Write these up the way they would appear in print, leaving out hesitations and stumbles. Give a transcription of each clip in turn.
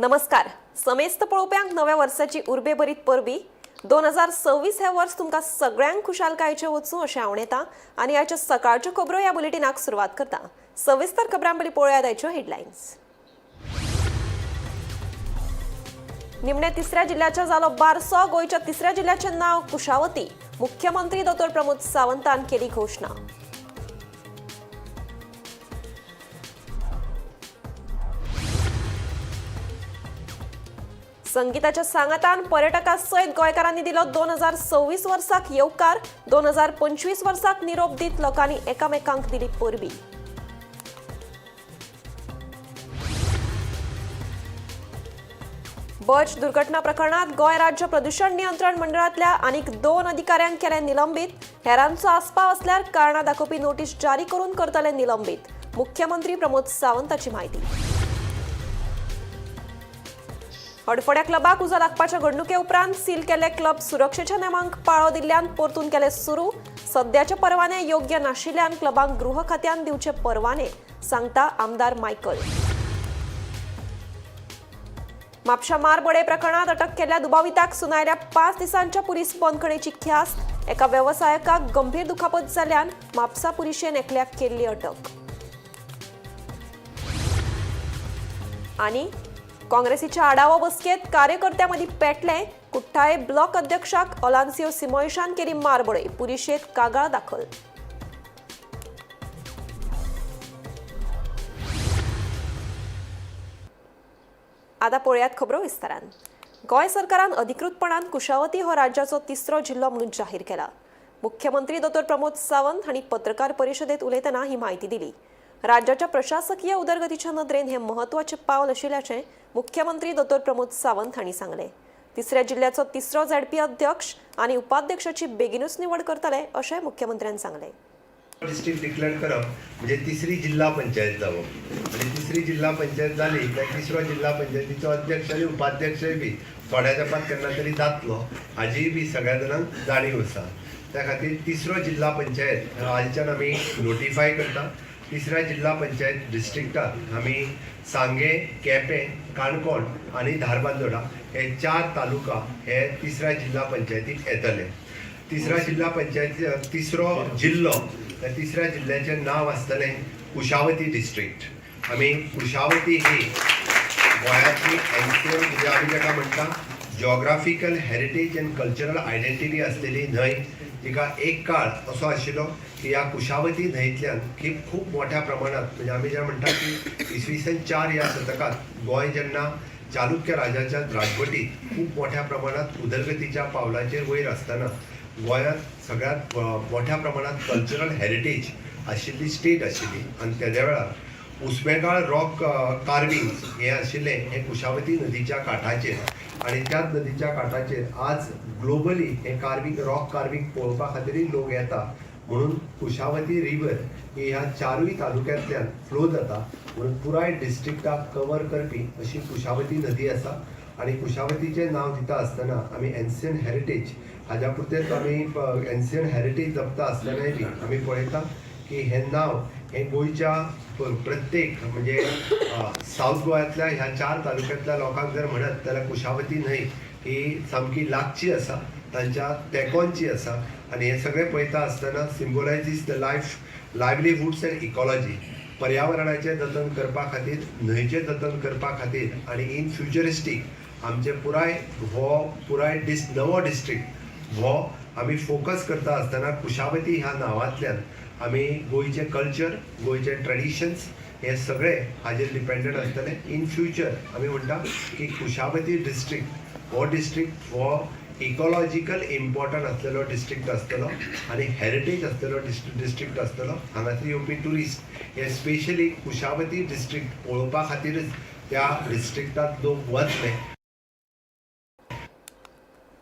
नमस्कार. समेस्त पळोवप्यांक नव्या वर्साची उर्बे बरीत परबी. 2026 हे वर्स तुमकां सगळ्यांक खुशालकायेचें वचूं अशें हांव येता आनी आयच्या सकाळच्यो खबरो ह्या बुलेटिनाक सुरवात करता. सविस्तर खबरां पयलीं पळोवया आयच्यो हेडलायन्स. निमण्या तिसऱ्या जिल्ह्याच्या जालो बारसो. गोंयच्या तिसऱ्या जिल्ह्याचें नांव कुशावती. मुख्यमंत्री डॉ. प्रमोद सावंतान केली घोशणा. संगीताच्या सांगातान पर्यटकां सयत गोंयकारांनी दिलो 2026 वर्साक येवकार. 2025 वर्साक निरोप दीत लोकांनी एकामेकांक दिली परबी. बर्ज दुर्घटना प्रकरणात गोंय राज्य प्रदूषण नियंत्रण मंडळातल्या आनीक 2 अधिकाऱ्यांक केले निलंबीत. हेरांचो आस्पाव असल्यार कारणां दाखोवपी नोटीस जारी करून करतले निलंबीत. मुख्यमंत्री प्रमोद सावंताची माहिती. हडफड्या क्लबाक उजो लागपाच्या घडणुके उपरांत सील केल्ले क्लब सुरक्षेच्या नेमांक पाळो दिल्ल्यान परतून केले सुरू. सध्याचे परवाने योग्य नाशिल्ल्यान क्लबांक गृह खात्यान दिवचे परवाने, सांगता आमदार मायकल. म्हापशा मारबडे प्रकरणात अटक केल्ल्या दुबाविताक सुनायल्या 5 दिसांच्या पुलीस बंदखणीची ख्यास्त. एका वेवसायकाक गंभीर दुखापत जाल्ल्यान म्हापसा पुलिशेन एकल्याक केल्ली अटक. आनी काँग्रेसीच्या आढावा बसकेत कार्यकर्त्यांमदी पेटले. कुठ्ठाळे ब्लॉक अध्यक्षाक ओलांसियो सिमोयशान केली मारबडे. पुलिशेत कागाळ दाखल. आता पळयात खबरो विस्तारान. गोंय सरकारान अधिकृतपणान कुशावती हो राज्याचो तिसरो जिल्लो म्हणून जाहीर केला. मुख्यमंत्री डॉ. प्रमोद सावंत हांणी पत्रकार परिशदेत उलयतना ही माहिती दिली. राज्याच्या प्रशासकीय उदरगतीच्या नदरेन हे महत्वाचे पावल आशिल्ल्याचें मुख्यमंत्री डॉ. प्रमोद सावंत हांणी सांगलें. तिसऱ्या जिल्ह्याचो तिसरो झेडपी अध्यक्ष आनी उपाध्यक्षाची बेगीनूच निवड करतले अशें मुख्यमंत्र्यान सांगलें. डिस्ट्रिक्ट डिक्लेअर करप म्हणजे तिसरी जिल्हा पंचायत जावप आणि तिसरी जिल्हा पंचायत जाली काय तिसरो जिल्हा पंचायतीचो अध्यक्ष आणि उपाध्यक्षय बी थोड्या तेंपात केन्ना तरी जातलो हाजी बी सगळ्या जाणांक जाणीव आसा. त्या खातीर तिसरो जिल्हा पंचायत हालच्यान आमी नोटिफाय करता. तिसऱ्या जिल्हा पंचायत डिस्ट्रिक्टात आमी सांगे, केपें, काणकोण आणि धारबांदोडा हे 4 तालुका हे तिसऱ्या जिल्हा पंचायतीक येतले. तिसऱ्या जिल्हा पंचायत तिसरो जिल्लो तिसऱ्या जिल्ह्याचें नांव आसतलें कुशावती डिस्ट्रिक्ट. आमी कुशावती ही गोंयांतली एन्शियंट म्हणजे आमी जाका म्हणटा geographical heritage end cultural identity आसलेली न्हंय, तिका एक काळ असो आशिल्लो की ह्या कुशावती न्हंयतल्यान खूब मोठ्या प्रमाणात म्हणजे आमी जे म्हणटा की इसवी 4 ह्या शतकात गोंय जेन्ना चालुक्य राजाच्या राजवटीत खूब मोठ्या प्रमाणात उदरगतीच्या पावलाचेर वयर आसतना गोंयांत सगळ्यात मोठ्या प्रमाणात कल्चरल हेरिटेज आशिल्ली स्टेट आशिल्ली आणि तेद्या वेळार उस्मेगाळ रॉक कार्विंग हे आशिल्लें हे कुशावती नदीच्या काठाचेर आणि त्याच नदीच्या काठाचेर आज ग्लोबली हे रॉक कार्विंग पळोवपा खातीरय लोक येता. म्हणून कुशावती रिवर ही ह्या 4 तालुक्यांतल्यान फ्लो जाता. म्हणून पुराय डिस्ट्रिक्टाक कवर करपी अशी कुशावती नदी आसा आणि कुशावतीचें नांव दिता आसतना आमी एन्शियंट हेरिटेज हाज्या पुरतेच आमी एन्शियंट हेरिटेज जपता आसतनाय बी आमी पळयता की हे नांव हे गोंयच्या प्रत्येक म्हणजे साऊथ गोंयांतल्या ह्या 4 तालुक्यांतल्या लोकांक जर म्हणत जाल्यार कुशावती न्हंय ही सामकी लागची आसा, तांच्या तेंकोनची आसा. आणि हे सगळें पळयता आसतना सिम्बोलायजीस द लायवलीहुड्स एंड इकॉलॉजी पर्यावरणाचें जतन करपा खातीर, न्हंयचें जतन करपा खातीर आणि इन फ्युचरिस्टीक आमचे पुराय नवो डिस्ट्रिक्ट हो आमी फोकस करता आसतना कुशावती ह्या नांवांतल्यान आमी गोंयचें कल्चर, गोंयचे ट्रेडिशन्स हे सगळे हाजेर डिपेंडंट आसतले. इन फ्युचर आमी म्हणटा की कुशावती डिस्ट्रिक्ट हो इकॉलॉजिकल इम्पॉर्टंट आसलेलो डिस्ट्रिक्ट आसतलो आणि हेरिटेज आसलेलो डिस्ट्रिक्ट आसतलो. हांगासर येवपी ट्युरिस्ट हे स्पेशली कुशावती डिस्ट्रिक्ट पळोवपा खातीरच त्या डिस्ट्रिक्टात लोक वतले.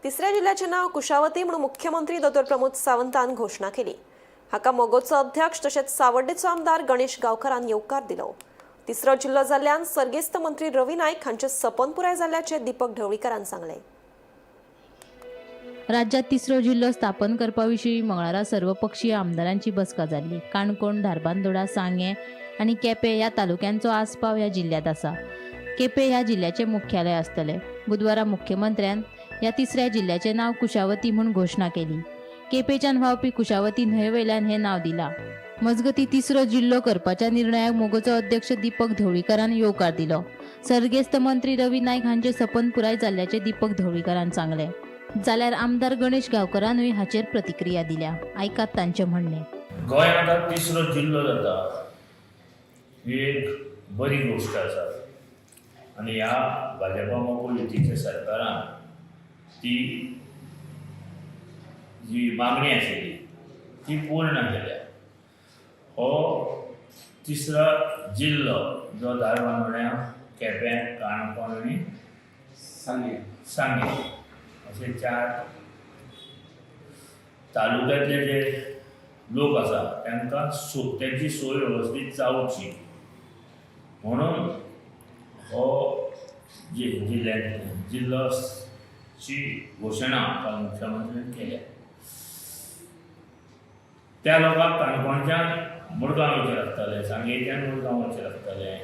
तिसऱ्या जिल्ह्याचे नाव कुशावती म्हणून मुख्यमंत्री डॉ. प्रमोद सावंतान घोषणा केली. हाका मोगोचो अध्यक्ष तशेंच सावर्डेचो आमदार गणेश गांवकारान येवकार दिलो. तिसरो जिल्लो जाल्ल्यान सर्गेस्त मंत्री रवी नाईक हांचें सपन पुराय जाल्ल्याचें दीपक ढवळीकरान सांगलें. राज्यात तिसरो जिल्लो स्थापन करपाविशीं मंगळारा सर्वपक्षीय आमदारांची बसका जाल्ली. काणकोण, धारबांदोडा, सांगे आनी केपें ह्या तालुक्यांचो आस्पाव ह्या जिल्ह्यात आसा. केपें ह्या जिल्ह्याचे मुख्यालय आसतले. बुधवारा मुख्यमंत्र्यान ह्या तिसऱ्या जिल्ह्याचे नाव कुशावती म्हूण घोशणा केली. केपेंच्यान व्हांवपी कुशावती न्हंयवेल्यान हें नाव दिलां. मजगतीं तिसरो जिल्लो करपाच्या निर्णयाक मोगोचो अध्यक्ष दीपक ढवळीकरान येवकार दिलो. सर्गेस्त मंत्री रवी नायक हांचे सपन पुराय जाल्ल्याचे दीपक ढवळीकरान सांगले. जाल्यार आमदार गणेश गांवकरानूय हाचेर प्रतिक्रिया दिल्या. आयकात तांचें म्हणणें. गोंयांत आतां तिसरो जिल्लो जाता ही एक बरी गोश्ट आसा आनी ह्या भाजपा मोग युतीच्या सरकारान ती जी मागणी आशिल्ली ती पूर्ण केल्या. हो तिसरो जिल्लो जो धारबांदोड्या, केपें, काणकोण आनी सांगे अशे 4 तालुक्यांतले जे लोक आसा तांकां तेंची सोय वेवस्थीत जावची म्हणून हो जिल्लोची घोशणा काल मुख्यमंत्र्यान केल्या. त्या लोकांक काणकोणच्यान मडगांव वचचें लागतालें, सांगेच्यान मडगांव वचचें लागतालें.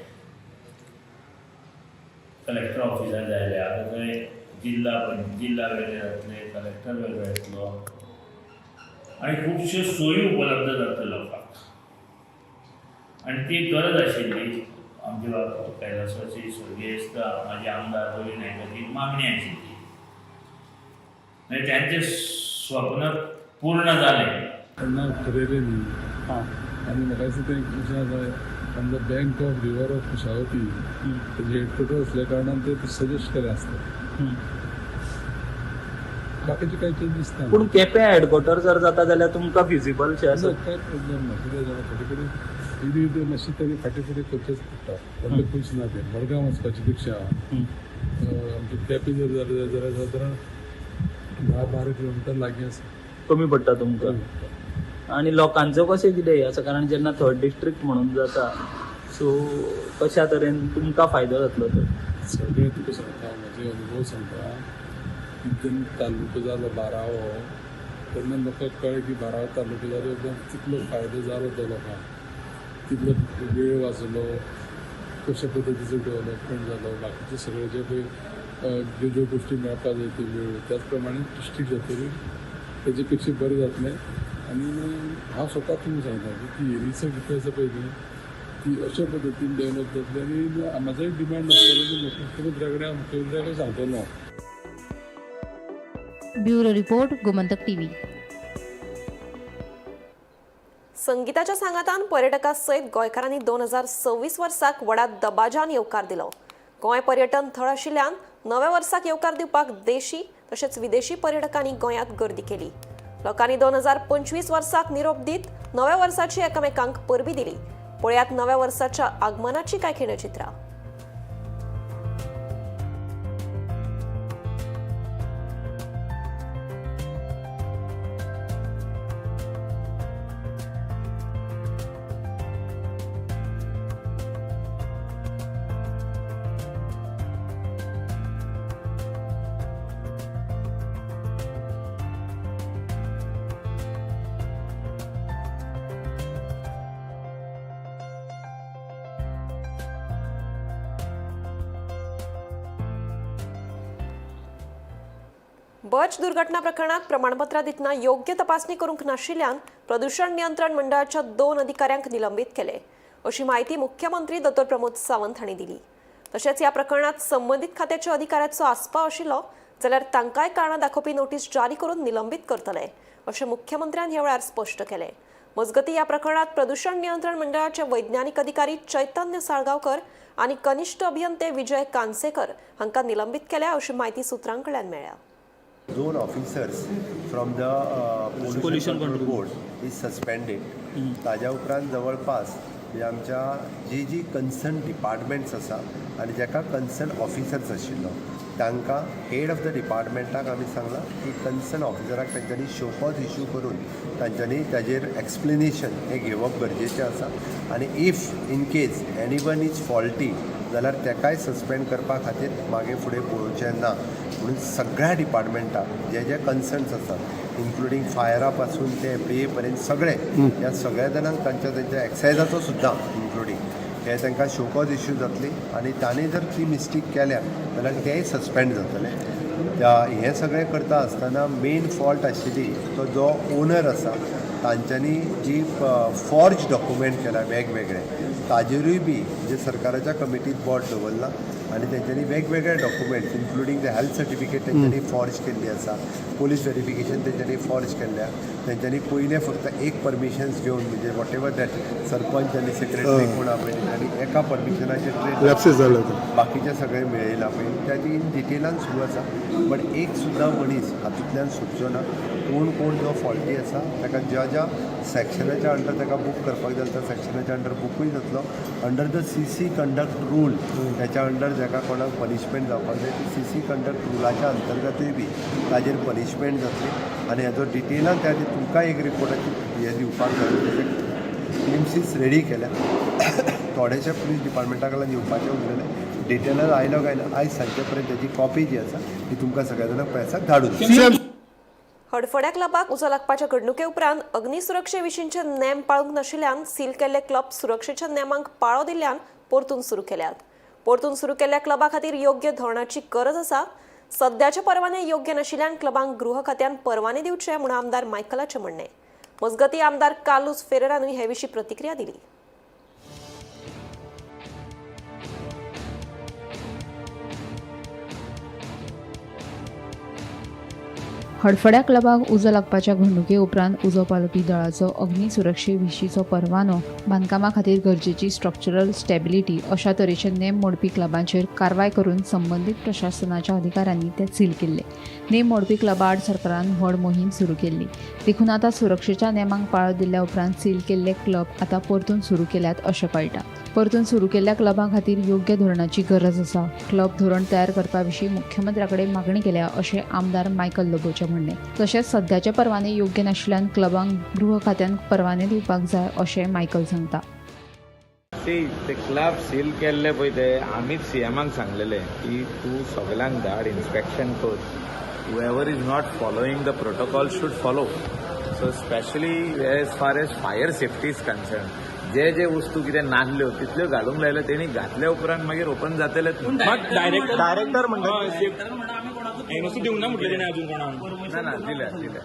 कलेक्टर ऑफिसार जाय आतां थंय जिल्ला वेगळे जातले, कलेक्टर वेगळो येतलो आनी खुबश्यो सोयी उपलब्ध जातल्यो लोकांक. आनी ती गरज आशिल्ली आमची कैलासवासी स्वर्गेस्त माजी आमदार रवी नायकाची मागणी आशिल्ली आनी त्यांचें स्वप्न पूर्ण जालें. ना ठरयलें न्ही आनी म्हाका दिसता तें कशें जाय on the bank of river of Kushavati तेजे हेडक्वॉर्टर असल्या कारणान ते सजेस्ट केलें आसता. बाकीचे कांय चेंजीस दिसना. पूण केपें हेडक्वॉर्टर जर जाता जाल्यार तुमकां फिजिबल शे आसा? कांय प्रॉब्लेम ना. कितें जालें फाटी कडेन इडी मातशी तरी फाटी फुडें करचेंच पडटा. व्हडलें पयस ना तें. मडगांव वचपाचे पेक्षा आमचे केपें जर जालें जाल्यार सादारण 10-12 किलोमिटर लागीं आसा. कमी पडटा तुमकां. आनी लोकांचो कशें कितें आसा कारण जेन्ना 3rd डिस्ट्रिक्ट म्हणून जाता सो कशा तरेन तुमकां फायदो जातलो तर? सगळें तुका सांगता म्हजे अनुभव सांगता की जेन्ना तालुको जालो बारावो तेन्ना म्हाका कळ्ळें की बारावो तालुको जालो उपरांत कितलो फायदो जालो तो लोकांक, कितलो वेळ वाचलो, कशा पद्दतीचो डेवलपमेंट जालो, बाकीचे सगळे जे पळय ज्यो ज्यो गोश्टी मेळपाक जाय त्यो मेळ्ळ्यो. त्याच प्रमाणे डिस्ट्रिक्ट जातकीर तेजे पेक्षा बरें जातलें. आनी हांव स्वता तुमकां सांगता की ती एरिसा कितें आसा पळय न्ही ती अशा पद्दतीन डेवलप जातली. आनी म्हाजोय डिमांड आसतलो की मुख्यमंत्र्याकडे सांगतलो. Bureau report, Gomantak TV. संगीताच्या सांगातान पर्यटकां सयत गोंयकारांनी 2026 वर्साक व्हडा दबाज्यान येवकार दिलो. गोंय पर्यटन थळ आशिल्ल्यान नव्या वर्साक येवकार दिवपाक देशी तशेंच विदेशी पर्यटकांनी गोंयांत गर्दी केली. लोकांनी 2025 वर्साक निरोप दीत नव्या वर्साची एकामेकांक परबी दिली. पळयात नव्या वर्साच्या आगमनाची कांय खिणचित्रां. बच दुर्घटना प्रकरणात प्रमाणपत्रां दितना योग्य तपासणी करूंक नाशिल्ल्यान प्रदूषण नियंत्रण मंडळाच्या 2 अधिकाऱ्यांक निलंबीत केले, अशी माहिती मुख्यमंत्री दो. प्रमोद सावंत हांणी दिली. तशेंच ह्या प्रकरणात संबंधीत खात्याच्या अधिकाऱ्याचो आस्पाव आशिल्लो जाल्यार तांकांय कारणां दाखोवपी नोटीस जारी करून निलंबीत करतले, अशें मुख्यमंत्र्यान ह्या वेळार स्पश्ट केलें. मजगतीं ह्या प्रकरणात प्रदूषण नियंत्रण मंडळाचे वैज्ञानीक अधिकारी चैतन्य साळगांवकर आनी कनिश्ठ अभियंते विजय कानसेकर हांकां निलंबीत केल्या, अशी माहिती सुत्रांकडल्यान मेळ्ळ्या. 2 officers from the pollution control board is suspended. ताज्या उपरांत जवळपास म्हणजे आमच्या जी कन्सर्न डिपार्टमेंट्स आसा आनी जाका कन्सर्न ऑफिसर्स आशिल्लो तांकां हेड ऑफ द डिपार्टमेंटाक आमी सांगलां की कन्सर्न ऑफिसराक तांच्यांनी शो कॉज इश्यू करून तांच्यांनी ताजेर एक्सप्लेनेशन हें घेवप गरजेचें आसा. आनी if in case anyone is faulty जाल्यार ताकाय सस्पेंड करपा खातीर मागीर फुडें पळोवचें ना. म्हणून सगळ्या डिपार्टमेंटाक जे कन्सर्न्स आसात इन्क्लुडींग फायरा पासून ते एफडीए पर्यंत सगळे ह्या सगळ्या जाणांक तांच्या एक्सायजाचो सुद्दां इन्क्लुडींग हे तांकां शोकॉज इश्यू जातली आनी तांणी जर ती मिस्टेक केल्या जाल्यार तेय सस्पेंड जातले. हें सगळें करता आसतना मेन फॉल्ट आशिल्ली तो जो ओनर आसा तांच्यांनी जी फॉर्ज डॉक्युमेंट केला वेगवेगळे ताजेरूय बी जे सरकाराच्या कमिटीत बोट दवरला आनी तेंच्यांनी वेगवेगळे documents including the health certificate तेंच्यांनी फॉर्ज केल्ली आसा, पुलीस व्हेरिफिकेशन तेंच्यांनी फॉर्ज केल्ल्या. तेंच्यांनी पयलें फक्त एक परमिशन्स घेवन म्हणजे वॉट एवर दॅट सरपंच आनी सेक्रेटरी कोण आहा पळय आनी एका परमिशनाचेर बाकीचे सगळे मेळयला पळय त्या ती डिटेलान सुरू आसा. बट एक सुद्दां मनीस हातूंतल्यान सुटचो ना. कोण जो फॉल्टी आसा ताका ज्या सेक्शनाच्या अंडर ताका बूक करपाक जाय त्या सेक्शनाच्या अंडर बूकूय जातलो. Under the CC conduct rule त्याच्या अंडर जाका कोणाक पनिशमेंट जावपाक जाय ती CC कंडक्ट रुलाच्या अंतर्गतूय बी ताजेर पनिशमेंट जातली. आनी हाजो डिटेलान त्या तुमकां एक रिपोर्टाची हे दिवपाक जाय तेजे क्लिम्सीस रेडी केल्या. थोडेशे पुलीस डिपार्टमेंटा कडल्यान येवपाचें उरलेलें डिटेलर आयलो काय ना आयज सांजे पर्यंत तेजी कॉपी जी आसा ती तुमकां सगळ्या जाणांक प्रेसाक धाडून. हडफड्या क्लबाक उजो लागपाच्या घडणुके उपरांत अग्निसुरक्षे विशींचे नेम पाळूंक नाशिल्ल्यान सील केल्ले क्लब सुरक्षेच्या नेमांक पाळो दिल्ल्यान परतून सुरू केल्यात. परतून सुरू केल्ल्या क्लबा खातीर योग्य धोरणाची गरज आसा. सध्याचे परवाने योग्य नाशिल्ल्यान क्लबांक गृह खात्यान परवाने दिवचे म्हूण आमदार मायकलाचें म्हणणें. मजगती आमदार कार्लोस फेरेरानूय हे विशीं प्रतिक्रिया दिली. हडफड्या क्लबाक उजो लागपाच्या घडणुके उपरांत उजो पालोवपी दळाचो अग्नी सुरक्षे विशींचो परवानो, बांदकामा खातीर गरजेची स्ट्रक्चरल स्टॅबिलिटी अशा तरेचे नेम मोडपी क्लबांचेर कारवाय करून संबंदीत प्रशासनाच्या अधिकाऱ्यांनी ते सील केल्ले. नेम मोडपी क्लबा आड सरकारान व्हड मोहीम सुरू केल्ली. देखून आतां सुरक्षेच्या नेमांक पाळो दिल्ल्या उपरांत सील केल्ले क्लब आतां परतून सुरू केल्यात अशें कळटा. परतून सुरू केल्ल्या क्लबां खातीर योग्य धोरणाची गरज आसा. क्लब धोरण तयार करपा विशीं मुख्यमंत्र्या कडेन मागणी केल्या अशें आमदार मायकल लोबोचें म्हणणें. तशेंच सध्याचे परवाने योग्य नाशिल्ल्यान क्लबांक गृह खात्यान परवाने दिवपाक जाय अशें मायकल सांगता. ते क्लब सील केल्ले पळय ते आमीच CMाक सांगलेले की तूं सगळ्यांक धाड इन्स्पेक्शन कर. whoever is not following the protocol should follow. So especially as far as fire safety is concerned, जे वस्तू कितें नासल्यो तितल्यो घालूंक लायल्यो तेणी घातल्या उपरांत मागीर ओपन जातले. डायरेक्टर ना दिल्या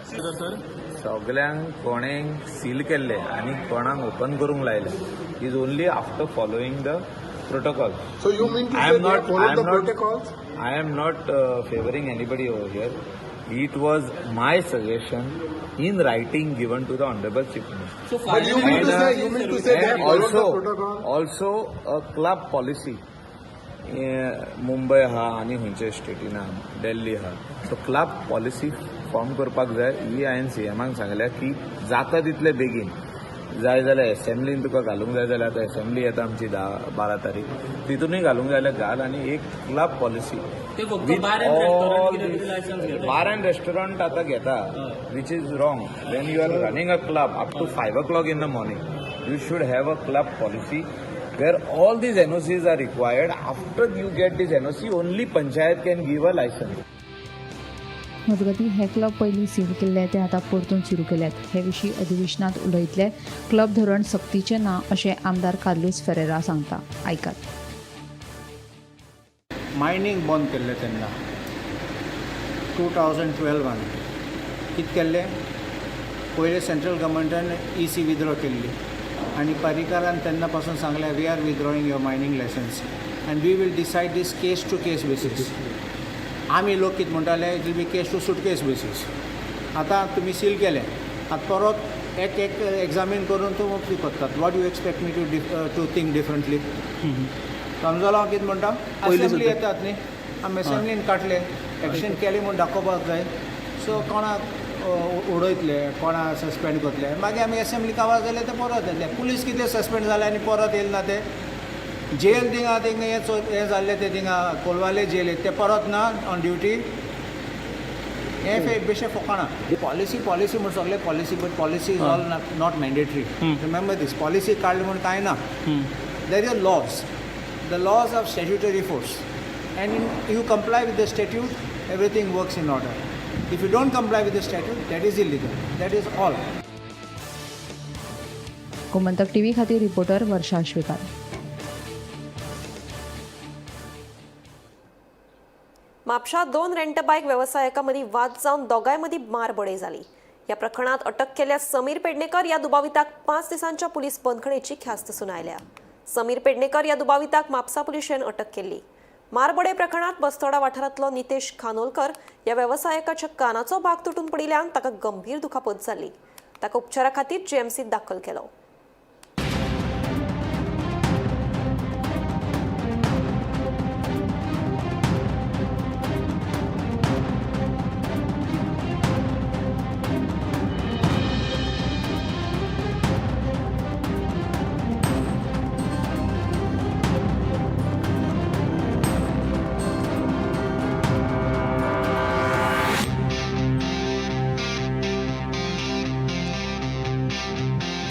सगळ्यांक कोणें सील केल्ले आनी कोणाक ओपन करूंक लायले is only after following the protocol. So you mean to say they have followed the protocols? I am not favoring anybody over here. It was my suggestion in writing given to the Honorable Chief Minister. So but you mean to say they have followed the protocol? Also a club policy. Mumbai हा आनी खंयचे स्टेटीन हा दिल्ली हा so club policy form करपाक जाय ही हांवें CMाक सांगल्या की जाता तितले बेगीन जाय जाल्यार एसेंब्लीन तुका घालूंक जाय जाल्यार आतां एसेंब्ली येता आमची 10-12 तारीख तितूनय घालूंक जाय जाल्यार घाल आनी एक club policy bar and restaurant आतां घेता which is wrong. When you are running a club up to 5 o'clock in the morning you should have a club policy where all these NOCs are required. After you get this NOC only panchayat can give a license. मजगती हे club पयलीं seal केल्ले ते आतां परतून सुरू केल्यात. हे विशीं अधिवेशनात उलयतले. क्लब धोरण सक्तीचें ना अशें आमदार कार्लोस फेरेरा सांगता. आयकात. मायनींग बंद केल्लें तेन्ना 2012 कितें केल्लें पयलें सेंट्रल गव्हर्मेंटान EC विथड्रॉ केल्ली आनी पर्रीकारान तेन्ना पासून सांगलें we are withdrawing your mining licence and we will decide this case to case basis. आमी लोक कितें म्हणटाले it will be case to suitcase basis. आतां तुमी सील केलें आतां परत एक एग्जामीन करून तूं मुक्ती करतात. What you expect me to think differently. समजलो हांव कितें म्हणटा असेंब्ली येतात न्ही आमी असेंब्लीन काडले एक्शन केली म्हूण दाखोवपाक जाय. सो कोणाक उडयतले कोणाक सस्पेंड करतले मागीर आमी असेंब्ली कावार जाले ते परत येतले. पुलीस कितें सस्पेंड जाले आनी परत येयले ना ते जेल थिंगा हें जाल्ले ते थिंगा कोलवाले जेल ते परत ना ऑन ड्युटी. हे बेश्टे फकाणां. पॉलिसी म्हणून सगळे policy but policy is all not mandatory. Remember this policy काडली म्हणून कांय ना. There is laws the laws of statutory force and you comply with the statute, everything works in order. If you don't comply with the statute, that is illegal. That is all. Gomantak TV खातीर reporter वर्षा श्रीकार. म्हापशात 2 rent bike व्यावसायिकांमदी वाद जावन दोगांयमदी मारबोळे जाली. या प्रकरणात अटक केल्या समीर पेडणेकर या दुबाविताक 5 दिसांच्या पुलीस बंदखणीची ख्यास्त सुनायल्या. समीर पेडणेकर या दुबाविताक म्हापसा पुलिशेन अटक केली. मारबोळे प्रकरणात बस्तोडा वाठारांतलो नितेश खानोलकर या व्यावसायिकाच्या कानाचो भाग तुटून पडिल्ल्यान ताका गंभीर दुखापत जाली. ताका उपचारा खातीर जीएमसीत दाखल केलो.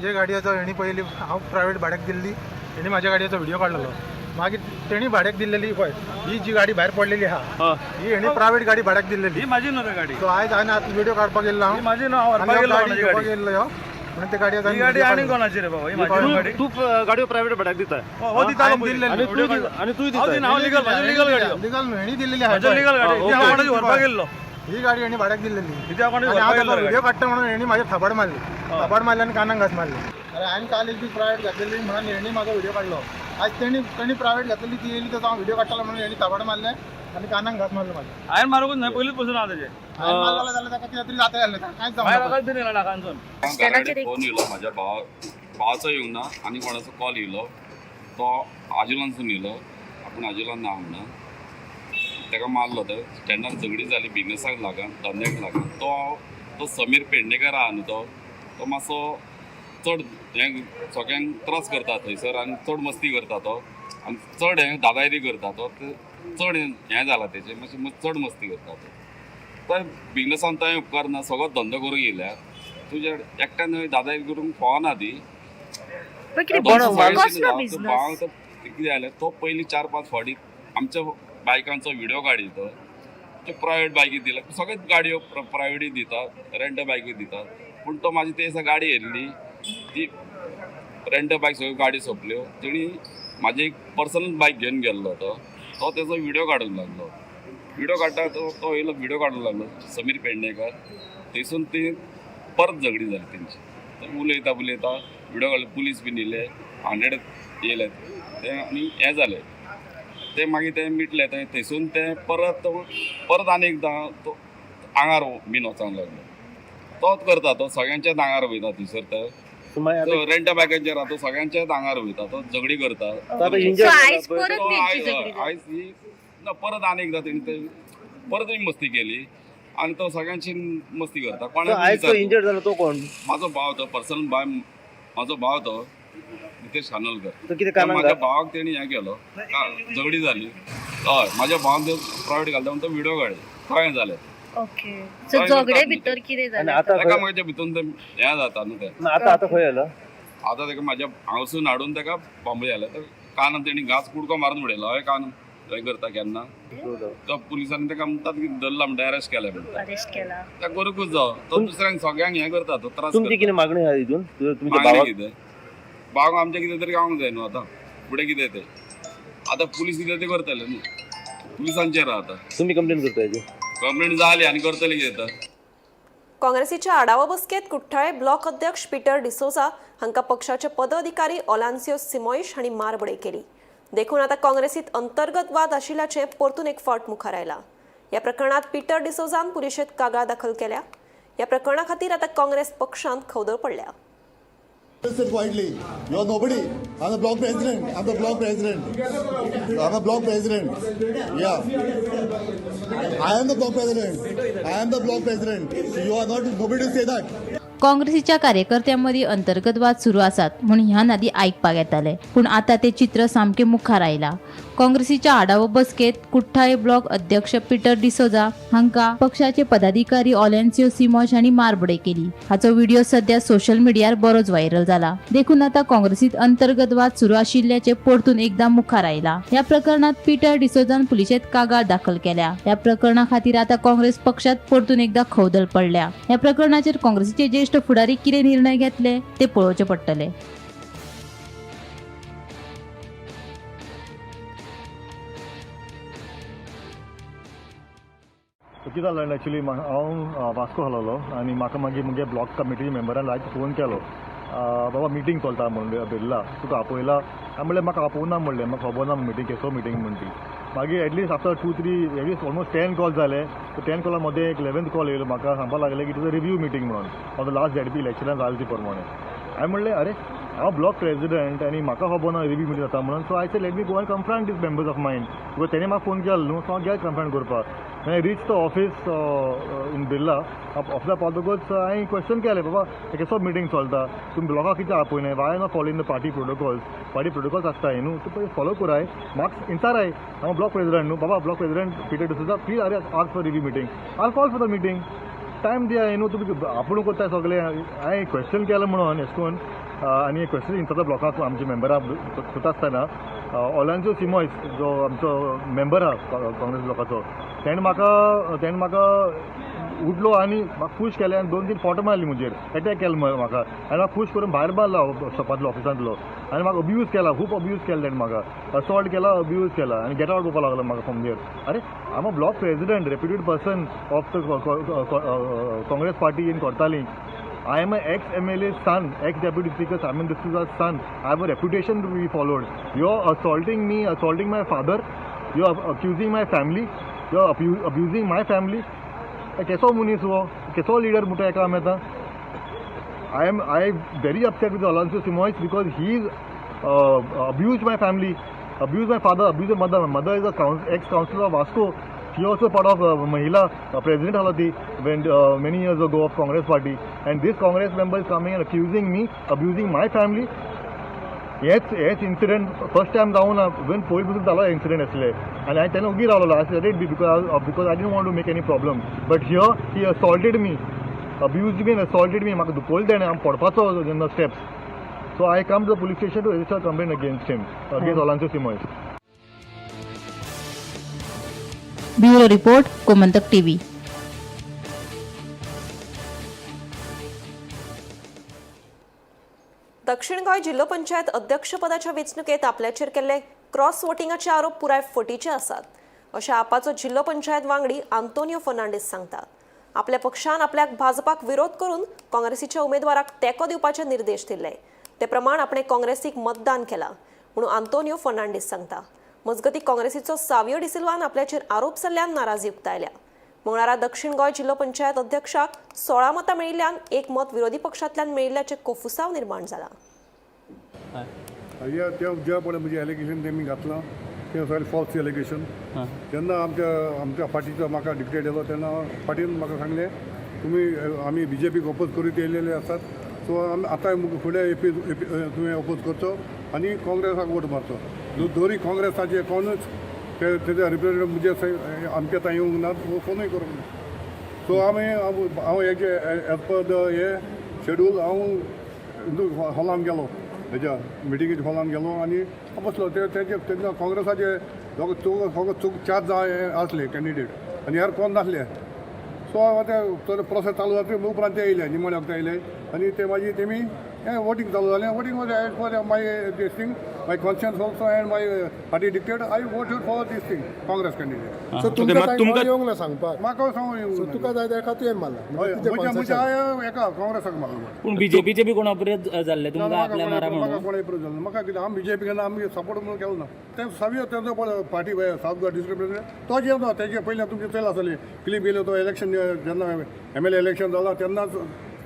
म्हज्या गाडयेचो हेणी पयलीं हांव प्रायवेट भाड्याक दिल्ली, हेणी म्हाज्या गाडयेचो व्हिडिओ काडलेलो. मागीर तेणी भाड्याक दिल्लेली पळय ही जी गाडी भायर पडलेली आहा ही हेणी प्रायवेट गाडी भाड्याक दिल्लेली. ही माझी न्हू गाडी. सो आयज हांवें आतां व्हिडिओ काडपाक गेल्लो हांव. माझी न्हू, हांव व्हरपाक गेल्लो गाडी घेवपाक गेल्लो म्हणून ते गाडयेक ही गाडी आनी कोणाची रे बाबा? ही माझी न्हू गाडी. तू गाडयो प्रायवेट भाड्याक दिता हो दितालो दिल्लेली आणि तू दिता हांव लीगल माझी लीगल गाडी. लिगल न्हू, हेणी दिल्लेली माझी लीगल गाडी. ती हांव कोणाची व्हरपाक गेल्लो. ही गाडी हेणी भाड्याक दिल्लेली. कित्याक कोणाची आणि व्हरपाक हांव गेल्लो ताका रे व्हिडिओ काडटा म्हणून हेणी म्हाजे थबाड मारली. थबाड मारली आनी कानाक घास मारली. अरे हांवें काल एक दीस प्रायवेट घातलेली म्हणून हेणी म्हाजो व्हिडिओ काडलो. आज तेणी प्रायवेट घातलेली ती येयली तर हांव व्हिडिओ काडटालो म्हणून हेणी थबाड मारले आनी कानाक घास मारलो म्हाज्या. हांवें मारूंकच न्हय, पयलींच पसून हांव तेजे हांवें मारलेलो जाल्यार ताका कितें तरी जाता जालें कांयच भायर जावना. आकाश दिली नाकांसून. फोन येयलो म्हाज्या भावाचो येवंक ना आनी कोणाचो कॉल येयलो. तो आजुलानसून येयलो, आपूण आजुलान ना म्हणून ताका मारलो. तो स्टँडार झगडी जाली बिजनसाक लागून, धंद्याक लागून. तो समीर पेडणेकर आहा न्हू, तो मातसो चड हें सगळ्यांक त्रास करता थंयसर आनी चड मस्ती करता तो आनी चड हें दादागिरी करता तो. चड हें जाला तेजें, मातशें चड मस्ती करता तो. बिजनसान थंय उपकार ना, सगळो धंदो करूंक येयल्यार तुज्या एकट्यान दादागिरी करूंक फावना ती. भाव तो कितें जालें, तो पयलीं 4-5 फावटी आमच्या बायकांचो व्हिडिओ काडितो. ते प्रायवेट बायकी दिला, सगळेच गाडयो प्रायवेटी दितात, रेंट बायकी दितात. पूण तो म्हाजी ते दिसा गाडी येयल्ली, ती रेंट बायक सगळ्यो गाडी सोंपल्यो. तेणी म्हाजी एक पर्सनल बायक घेवन गेल्लो तो तेजो व्हिडिओ काडूंक लागलो. व्हिडिओ काडटा तो येयलो, व्हिडिओ काडूंक लागलो समीर पेडणेकर. थंयसून ती परत झगडी जाली तेंची. उलयता व्हिडिओ काडलो, पुलीस बीन येयले, 100 येयले ते आनी हें जालें. ते मागीर ते मिटले. थंयसून ते परत आनी एकदां तो आंगार बीन वचूंक लागलो. तोच करता, तो सगळ्यांच्याच आंगार वयता थंयसर. तो रेंट बायकांचेर तो सगळ्यांच्याच आंगार वयता, तो झगडी करता. आयज ही परत आनी एकदां तेणी ते परत मस्ती केली आनी तो सगळ्यांची मस्ती करता. कोणाक तो कोण? म्हाजो भाव, तो पर्सनल बाय म्हाजो भाव तो नितेश खानोलकर. म्हाज्या भावाक तेणी हें केलो, झगडी जाली. हय, म्हाज्या भावाक प्रायवेट घालता म्हणून तो व्हिडिओ काडले, कळ्ळें जालें. झगडे भितर कितें जालें? ताका म्हाज्या भितून ते हें जाता न्हू. ते आतां खंय आयलो? आतां ताका म्हाज्या हांगसून हाडून ताका बांबळे जाले. कानान तेणी घास कुडको मारून उडयलो. हय, कान थंय करता केन्ना तो पुलिसांनी ताका म्हणटात की धरला म्हणटा, अरेस्ट केलें म्हणटा. त्या करूंकूच जावं. तो दुसऱ्यांक सगळ्यांक हें करता, तो त्रास तुमची कितें मागणी आहा हितून? तुमच्या मागणी भावाक कितें? भावाक आमचें कितें तरी गावंक जाय न्हू. आतां फुडें कितें तें आतां पुलीस कितें ते करतले न्ही. पुलिसांचेर आतां तुम्ही कंप्लेन करता हेजी? कंप्लेंट जाली आनी करतले कितें तर. काँग्रेसीच्या आढावा बसकेत कुठ्ठाळे ब्लॉक अध्यक्ष पीटर डिसोजा हांकां पक्षाचे पदाधिकारी ओलांसियो सिमोइश हांणी मारबोळे केली. देखून आता काँग्रेसीत अंतर्गत वाद आशिल्ल्याचें परतून एक फावट मुखार आयला. ह्या प्रकरणात पीटर डिसोजान पुलिशेंत कागाळ दाखल केल्या. ह्या प्रकरणा खातीर आता काँग्रेस पक्षांत खवदळ पडल्या. Widely, you are nobody. I'm the block president. I'm the block president. I'm a block president. Yeah. I am the block president. I am the block president. So you are not nobody to say that. काँग्रेसीच्या कार्यकर्त्यांमध्ये अंतर्गत वाद सुरू आसात म्हणून ह्या नादी आयकपाक येताले. पूण आता ते चित्र सामके मुखार आयला. काँग्रेसीच्या आढावा बसकेत कुठ्ठाळे ब्लॉक अध्यक्ष पीटर डिसोजा हांकां पक्षाचे पदाधिकारी ओलांसियो सिमोइश हांणी मारबोळे केली. हाचो व्हिडिओ सध्या सोशल मिडियार बरोच व्हायरल जाला. देखून आता काँग्रेसीत अंतर्गत वाद सुरू आशिल्ल्याचे परतून एकदा मुखार आयला. ह्या प्रकरणात पीटर डिसोजान पुलिशेंत कागाळ दाखल केल्या. ह्या प्रकरणा खातीर आता काँग्रेस पक्षात परतून एकदा खवदळ पडल्या. ह्या प्रकरणाचेर काँग्रेसीचे ज्येष्ठ फुडारी कितें निर्णय घेतले ते पळोवचे पडटले. कितें जालें एक्चुली हांव वास्को आहलोलो आनी म्हाका मागीर मुगे ब्लॉक कमिटी मेंबरान लायक फोन केलो बाबा मिटींग चलता म्हणून बिर्ला तुका आपयला हांवें म्हणलें म्हाका आपोवना म्हणलें म्हाका खबर ना मिटींग केसो मिटींग म्हण ती मागीर at least after 2-3 at least almost 10 call जाले 10 कॉला मदें एक 11th कॉल येयलो म्हाका सांगपाक लागले की तुजो रिव्यू मिटींग म्हणून ऑन द लास्ट ZP इलेक्शनान जालें ती प्रमाणे हांवें म्हणलें अरे हांव ब्लॉक प्रेसिडेंट आनी म्हाका खबर ना रिव्यू मिटींग जाता म्हणून so I said let me go and confront this members of mind because तेणें म्हाका फोन केलो न्हू सो हांव गेलो कन्फ्रंट करपाक when I reached the office in Birla, officer पावतकूच हांवें क्वेश्चन केलें बाबा केसो मिटींग चलता तुमी ब्लॉकाक कित्याक आपयनाय why not following the party protocols आसताय न्हू तूं पळय फॉलो कराय म्हाका इंचाराय हांव ब्लॉक प्रेसिडेंट न्हू बाबा block president Peter D'Souza please आरे ask for review meeting I call for the meeting time दियाय न्हू तुमी आपूण करताय सगळें हांवें क्वेश्चन केलें म्हणून एश कोन्न आनी क्वेश्चन इंचारता ब्लॉकाक आमचे मेंबरां करता आसतना ऑलांचो सिमॉयस जो आमचो मेंबर आहा काँग्रेस ब्लॉकाचो तेणें म्हाका उठलो आनी म्हाका पुश केलें आनी 2-3 फोटो मारली मुजेर अटॅक केलो म्हाका आनी म्हाका पुश करून भायर मारलो शॉपांतलो ऑफिसांतलो आनी म्हाका अब्यूज केला खूब अब्यूज केला तेणें म्हाका असॉल्ट केला अब्यूज केला आनी गेट आउट करपाक लागलो म्हाका फ्रॉम देर अरे I am a block president reputed person of the Congress party in Cortalim I am an ex-MLA's son, ex-deputy speaker Simon D'Souza's son. I have a reputation to be followed. You're assaulting me, assaulting my father. You're accusing my family. You're abusing my family. केसो मुनीस हो केसो leader Mutha एका आमी आतां I am very upset with Alonso Simoes because he's abused my family, abused my father, abused my mother. My mother is a ex-councillor of Vasco. She also part of Mahila President Halati when many years ago of Congress Party, and this Congress member is coming and accusing me, abusing my family. Yes, incident first time down when police was dala incident asle, and I tell you, I said it because I didn't want to make any problem. But here he assaulted me, abused me and assaulted me. Maka dupol dene am podpaso in the steps. So I come to the police station to register a complaint against him, against Alonso Simoes. Bureau report Gomantak TV. दक्षिण गोंय जिल्लो पंचायत अध्यक्षपदाच्या वेंचणुकेत आपल्याचेर केल्ले cross वोटिंगाचे आरोप पुराय फटीचे आसात अशें आपाचो जिल्लो पंचायत वांगडी आंतोनियो फर्नांडीस सांगता. आपल्या पक्षान आपल्याक भाजपाक विरोध करून काँग्रेसीच्या उमेदवाराक तेंको दिवपाचे निर्देश दिल्ले ते प्रमाण आपणे काँग्रेसीक मतदान केला म्हणून आंतोनियो फर्नांडीस सांगता. मजगती काँग्रेसीचो सावियो डिसिल्वान आपल्याचेर आरोप जाल्ल्यान नाराजी उक्तायल्या. मंगळारा दक्षिण गोंय जिल्लो पंचायत अध्यक्षाक 16 मतां मेळिल्ल्यान एक मत विरोधी पक्षांतल्यान मेळिल्ल्याचे कोफुसाव निर्माण जाला. ज्या पळय म्हणजे एलिगेशन तेमी घातलां तें सगळें फॉल्स एलिगेशन. जेन्ना आमच्या पार्टीचो म्हाका डिक्टेट येयलो तेन्ना पार्टीन म्हाका सांगलें तुमी आमी BJPक ओपोज करीत येयलेले आसात सो आतां फुडें तुवें ओपोज करचो आनी काँग्रेसाक वोट मारचो. दोरी काँग्रेसाचे कोणूच तेजे रिप्रेझेंटेटिव्ह म्हणजे आमच्या थंय येवंक ना फोनूय करूंक ना. सो हांव हेजे एज पर द हे शेड्यूल हांव हॉलान गेलो हेज्या मिटिंगेच्या हॉलान गेलो आनी बसलो तेन्ना काँग्रेसाचे चूक 4 जाय आसले कॅन्डिडेट आनी ह्यार कोण नासले. सो आतां प्रोसेस चालू जाता उपरांत ते येयले निमाणे वखदां येयले आनी ते मागीर तेमी वोटींग चालू जालें. Voting was as per my this thing my conscience also and my party dictate I voted for this thing Congress candidate. So तुमकां येवंक ना सांगपाक म्हाका सांगूंक तुका जाय एका तुवें मारला म्हज्या एका काँग्रेसाक मारलो. पूण BJPचे बी कोण अप्रोच जाल्ले तुमकां आपल्या मारा म्हणून कोण अप्रोच जालो म्हाका कितें हांव BJP केन्ना आमी सपोर्ट म्हणून केलो ना. तें सावियो तेजो पळय party south Goa district president तो जेवना तेजे पयलीं तुमचे चल आसली क्लिप येयलो तो इलेक्शन जेन्ना MLA इलेक्शन जालां तेन्नाच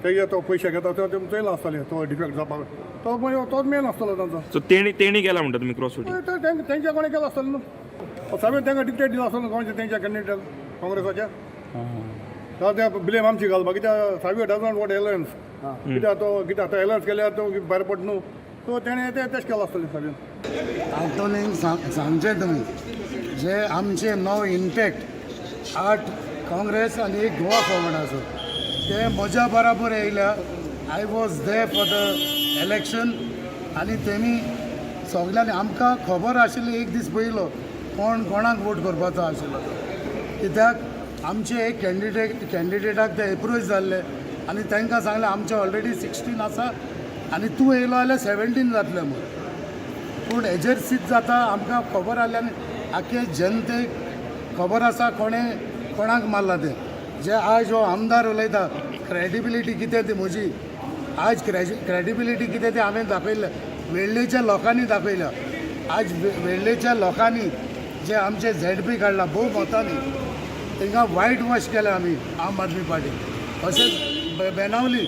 तेजे तो पयशे घेता तो चयला आसताले तो डिफेक्ट जावपाक तो मागीर तोच मेन आसतलो तांचो. सो तेणी केला म्हणटा तुमी क्रॉस वोटिंग तेंच्या कोणें केलो आसतलो न्हू सावियो तेंकां डिक्टेट दिलो आसतलो कोणाचे तेंच्या कॅन्डिडेट काँग्रेसाच्या. ते ब्लेम आमची घालपाक कित्याक सावियो डजंट वॉट एलायन्स कित्याक आतां एलायन्स केल्यार तो भायर पड न्हू सो तेणें तेश केलो आसतलें सावियो. आंतोनीक सांगचें तुमी जे आमचे 9 इम्पॅक्ट 8 काँग्रेस आनी 1 गोवा फॉरवर्ड आसा ते म्हज्या बराबर येयल्या. I was there for the election आनी तेमी सगल्यांनी आमकां खबर आशिल्ली एक दीस पयलो कोणाक वोट करपाचो आशिल्लो कित्याक आमचे एक कॅन्डिडेटाक ते अप्रोच जाल्ले आनी तांकां सांगलें आमचे ऑलरेडी 16 आसा आनी तूं येयलो जाल्यार 17 जातले म्हूण. पूण हेजेर सिद्ध जाता आमकां खबर आसल्यान आख्खे जनतेक खबर आसा कोणें कोणाक मारला ते जे आज हो आमदार उलयता क्रेडिबिलिटी कितें ती म्हजी आज क्रेडिबिलिटी कितें ती हांवें दाखयलें वेळ्ळेच्या लोकांनी दाखयल्या आज वेळ्ळेच्या लोकांनी जे आमचे झेड काडला भोव मतांनी तांकां वायट वॉश केलें आमी आम आदमी पार्टी अशेंच बेनावली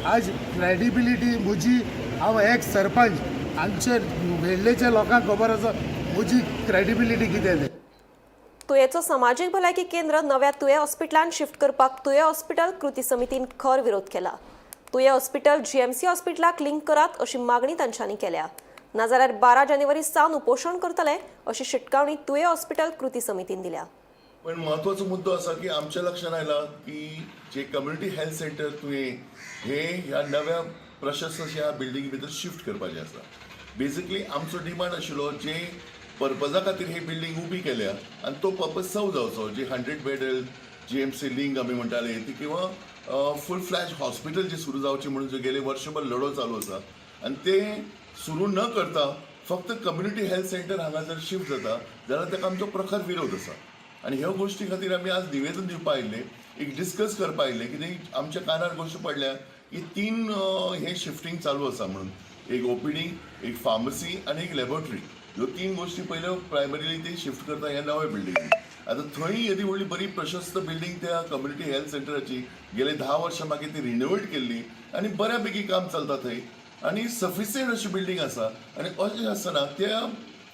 आज क्रेडिबिलिटी म्हजी हांव एक सरपंच आमचे वेळ्ळेच्या लोकांक खबर आसा म्हजी क्रेडिबिलिटी कितें तें तुयेचो सामाजीक भलायकी केंद्र नव्या तुये हॉस्पिटलांत शिफ्ट करपाक तुये हॉस्पिटल कृती समितीन खर विरोध केला. तुये हॉस्पिटल जीएमसी हॉस्पिटलाक लिंक करात अशी मागणी तांच्यांनी केल्या. नाजाल्यार 12 जानेवारी सावन उपोशण करतले अशी शिटकावणी तुये हॉस्पिटल कृती समितीन दिल्या. पण महत्वाचो मुद्दो असा की आमच्या लक्षात आयला की जे कम्युनिटी हेल्थ सेंटर तुवें हे ह्या नव्या प्रशासनाच्या बिल्डिंगी भितर शिफ्ट करपाचें आसा. बेसिकली आमचो डिमांड आशिल्लो जे पर्पजा खातीर ही बिल्डिंग उबी केल्या आनी तो पर्पज सर्व जावचो जे 100 बेड जीएमसी लिंक आमी म्हणटाले ती किंवा फूल फ्लॅश हॉस्पिटल जे सुरू जावचे म्हणून जे गेले वर्षभर लढो चालू आसा आनी ते सुरू न करता फक्त कम्युनिटी हेल्थ सेंटर हांगा जर शिफ्ट जाता जाल्यार ताका आमचो प्रखर विरोध आसा. आनी ह्या गोश्टी खातीर आमी आज निवेदन दिवपा आयिल्ले एक डिस्कस करपा आयिल्ले कित्याक आमच्या कानार गोश्ट पडल्या की 3 हे शिफ्टिंग चालू आसा म्हणून एक ओपीडी एक फार्मसी आनी एक लॅबोरेटरी ह्यो 3 गोश्टी पयल्यो प्रायमरीली ते शिफ्ट करता ह्या नव्या बिल्डिंगेन. आतां थंय येदी व्हडली बरी प्रशस्त बिल्डिंग त्या कम्युनिटी हेल्थ सेंटराची गेले 10 वर्सां मागीर ती रिनोवेट केल्ली आनी बऱ्या पैकी काम चलता थंय आनी सफिशियंट अशी बिल्डिंग आसा आनी अशें आसतना त्या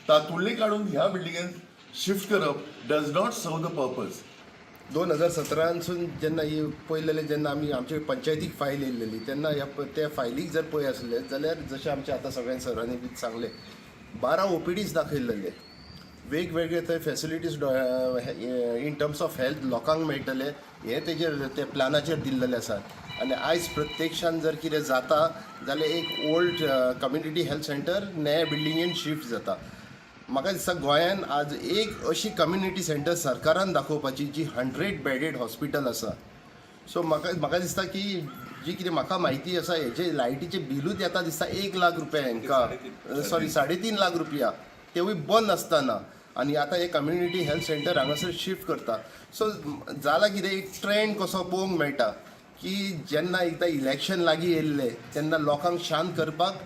तातूंतले काडून ह्या बिल्डिंगेन शिफ्ट करप does not serve the purpose. 2017 जेन्ना ही पयलेले जेन्ना आमी आमचे पंचायतीक फायल येयलेली तेन्ना त्या फायलीक जर पळय आसले जाल्यार जशें आमचे आतां सगळ्या सरांनी बी सांगले 12 ओपीडीज दाखयलेले वेगवेगळे थंय facilities in terms of health लोकांक मेळटले हे तेजेर ते प्लॅनाचेर दिल्लेले आसात आनी आयज प्रत्यक्षान जर कितें जाता जाल्यार एक ओल्ड कम्युनिटी हेल्थ सेंटर नव्या बिल्डिंगेन शिफ्ट जाता. म्हाका दिसता गोंयान आज एक अशी कम्युनिटी सेंटर सरकारान दाखोवपाची जी 100 बेडेड हॉस्पिटल आसा. सो म्हाका दिसता की जी कितें म्हाका म्हायती आसा हेजे लायटीचे बिलूच येता दिसता 1 लाख रुपया हांकां 3.5 लाख रुपया तेवूय बंद आसतना आनी आतां हे कम्युनिटी हेल्थ सेंटर हांगासर शिफ्ट करता. सो जाला कितें एक ट्रेंड कसो पळोवंक मेळटा की जेन्ना एकदां इलेक्शन लागीं येयल्ले तेन्ना लोकांक शांत करपाक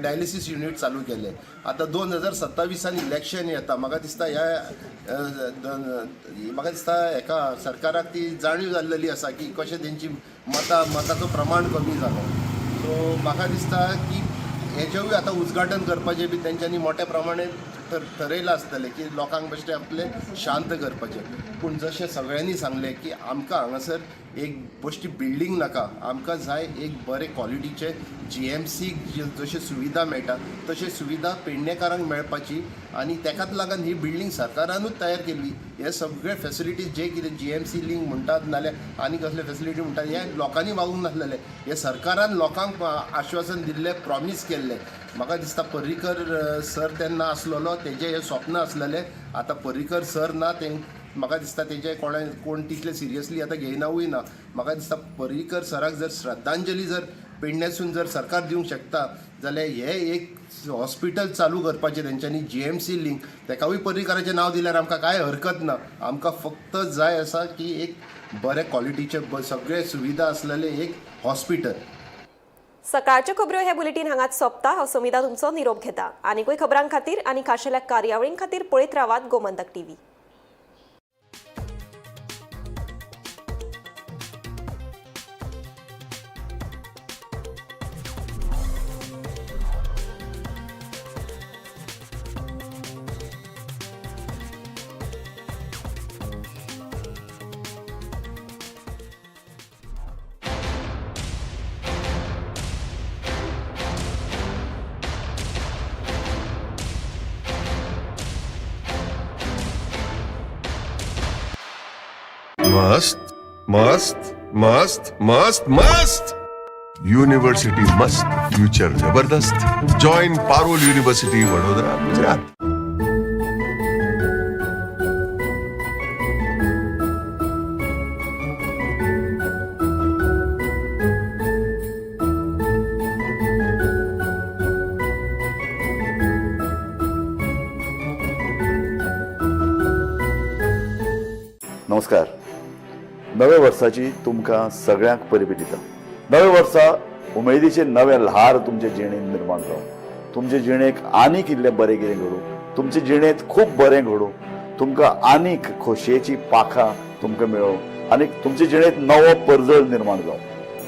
डायलिसीस युनिट चालू केले. आतां 2027 इलेक्शन येता म्हाका दिसता हेका सरकाराक ती जाणीव जाल्लेली आसा की कशें तेंची मताचो प्रमाण कमी जालो. सो म्हाका दिसता की हेजेवूय आतां उजघाटन करपाचें बी तेंच्यांनी मोठ्या प्रमाणें ठरयलां आसतलें की लोकांक बेश्टें आपलें शांत करपाचें. पूण जशें सगळ्यांनी सांगलें की आमकां हांगासर एक बेश्टी बिल्डींग नाका आमकां जाय एक बरे क्वॉलिटीचे जीएमसी जशे सुविधा मेळटा तशे सुविधा पेडणेकारांक मेळपाची आनी तेकाच लागून ही बिल्डींग सरकारानूच तयार केल्ली. हे सगळे फेसिलिटीज जे कितें जीएमसी लिंक म्हणटात नाल्यार आनी कसले फेसिलिटी म्हणटात हे लोकांनी मागूंक नासलेले हे सरकारान लोकांक आश्वासन दिल्लें प्रॉमीस केल्लें. म्हाका दिसता पर्रीकर सर तेन्ना आसलेलो तेजें हें स्वप्न आसलेलें. आतां पर्रीकर सर ना तें म्हाका दिसता तेजे कोण तितले सिरियसली आतां घेयनावूय ना. म्हाका दिसता पर्रीकर सराक जर श्रद्धांजली जर पेडण्यासून जर सरकार दिवंक शकता जाल्यार हे एक हॉस्पिटल चालू करपाचें तेंच्यांनी जीएमसी लिंक तेकावूय पर्रीकराचें नांव दिल्यार आमकां कांय हरकत ना. आमकां फक्त जाय आसा की एक बरे क्वॉलिटीचे सगळे सुविधा आसलेले एक हॉस्पिटल. सकाळच्यो खबरो हे बुलेटीन हांगाच सोंपता. हांव समिता तुमचो निरोप घेता. आनीकूय खबरां खातीर आनी खाशेल्या कार्यावळीं खातीर पळयत रावात गोमंतक टीव्ही. मस्त मस्त मस्त मस्त मस्त युनिवर्सिटी मस्त फ्यूचर जबरदस्त. Join Parul university Vadodara Gujarat. नमस्कार. नव्या वर्साची तुमकां सगळ्यांक परबी दिता. नव्या वर्सा उमेदीचे नवे ल्हार तुमचे जिणेंत निर्माण जावं, तुमचे जिणेक आनीक इल्लें बरें कितें घडूं, तुमचे जिणेंत खूब बरें घडूं, तुमकां आनीक खोशयेची पाखां तुमकां मेळों, आनीक तुमचे जिणेंत नवो परजळ निर्माण जावं.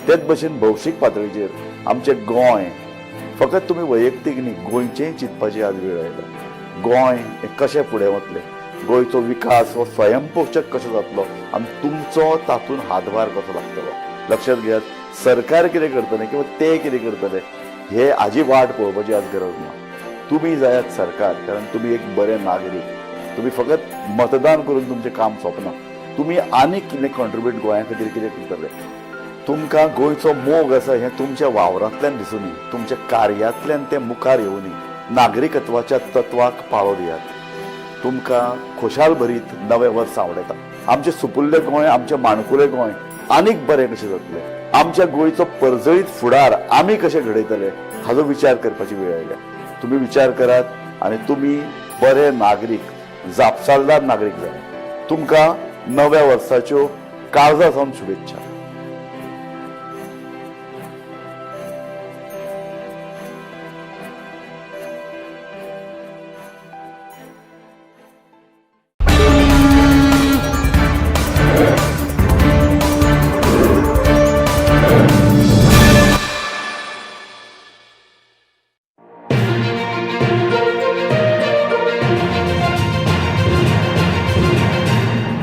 तेच भशेन भौशीक पातळीचेर आमचें गोंय फकत तुमी वैयक्तीक न्ही, गोंयचेंय चिंतपाची आज वेळ आयला. गोंय हें कशें फुडें वतलें, गोंयचो विकास हो स्वयंपोशक कसो जातलो आनी तुमचो तातूंत हातभार कसो लागतलो. लक्षात घेयात, सरकार कितें करतलें किंवा ते कितें करतले हे हाजी वाट पळोवपाची आज गरज ना. तुमी जायात सरकार, कारण तुमी एक बरे नागरीक. तुमी फकत मतदान करून तुमचें काम सोंपना, तुमी आनीक कितें कॉन्ट्रिब्यूट गोंया खातीर कितें करतले. तुमकां गोंयचो मोग आसा हें तुमच्या वावरांतल्यान दिसूं न्ही, तुमच्या कार्यातल्यान तें मुखार येवं न्ही. नागरिकत्वाच्या तत्वाक पाळो दियात. तुमकां खोशाल भरीत नवें वर्स आवडटा. आमचें सुपुल्लें गोंय, आमचें माणकुलें गोंय आनीक बरें कशें जातलें, आमच्या गोंयचो परजळीत फुडार आमी कशें घडयतले हाचो विचार करपाची वेळ आयल्या. तुमी विचार करात आनी तुमी बरे नागरीक, जापसालदार नागरीक जाय. तुमकां नव्या वर्साच्यो काळजा सावन शुभेच्छा.